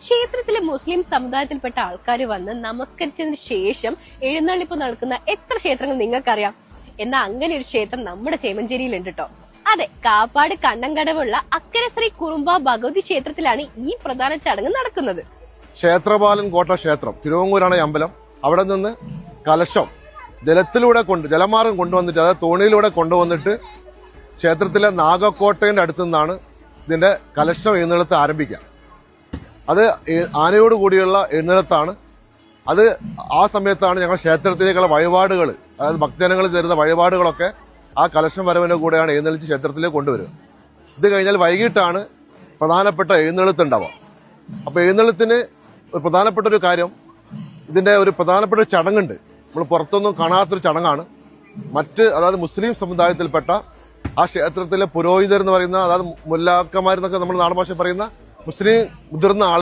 ക്ഷേത്രത്തിലെ മുസ്ലിം സമുദായത്തിൽപ്പെട്ട ആൾക്കാർ വന്ന് നമസ്കരിച്ചതിന് ശേഷം എഴുന്നള്ളിപ്പ് നടക്കുന്ന എത്ര ക്ഷേത്രങ്ങൾ നിങ്ങൾക്കറിയാം? എന്നാൽ അങ്ങനെ ഒരു ക്ഷേത്രം നമ്മുടെ ചേമഞ്ചേരിയിലുണ്ട് കേട്ടോ. അതെ, കാപ്പാട് കണ്ണങ്കടവുള്ള അക്കരെ ശ്രീ കുറുമ്പ ഭഗവതി ക്ഷേത്രത്തിലാണ് ഈ പ്രധാന ചടങ്ങ് നടക്കുന്നത്. ക്ഷേത്രപാലൻ കോട്ട ക്ഷേത്രം തിരുവങ്ങൂരാണ് ഈ അമ്പലം. അവിടെ നിന്ന് കലശം ജലമാർഗം കൊണ്ടുവന്നിട്ട്, അതായത് തോണിയിലൂടെ കൊണ്ടുവന്നിട്ട് ക്ഷേത്രത്തിലെ നാഗക്കോട്ടയുടെ അടുത്തു നിന്നാണ് ഇതിന്റെ കലശം എഴുന്നള്ളത്ത് ആരംഭിക്കുക. അത് ആനയോട് കൂടിയുള്ള എഴുന്നള്ളത്താണ്. അത് ആ സമയത്താണ് ഞങ്ങൾ ക്ഷേത്രത്തിലേക്കുള്ള വഴിപാടുകൾ, അതായത് ഭക്തജനങ്ങൾ തരുന്ന വഴിപാടുകളൊക്കെ ആ കലശം വരവിന്റെ കൂടെയാണ് എഴുന്നള്ളിച്ച് ക്ഷേത്രത്തിലേക്ക് കൊണ്ടുവരിക. ഇത് കഴിഞ്ഞാൽ വൈകിട്ടാണ് പ്രധാനപ്പെട്ട എഴുന്നള്ളത്ത് ഉണ്ടാവുക. അപ്പൊ എഴുന്നള്ളത്തിന് ഒരു പ്രധാനപ്പെട്ട ഒരു കാര്യം, ഇതിന്റെ ഒരു പ്രധാനപ്പെട്ട ഒരു ചടങ്ങുണ്ട്. നമ്മൾ പുറത്തൊന്നും കാണാത്തൊരു ചടങ്ങാണ്. അതായത് മുസ്ലിം സമുദായത്തിൽപ്പെട്ട ആ ക്ഷേത്രത്തിലെ പുരോഹിതർ എന്ന് പറയുന്ന, അതായത് മുല്ലാക്കന്മാരെന്നൊക്കെ നമ്മൾ നാടൻ ഭാഷ പറയുന്ന മുസ്ലിം മുതിർന്ന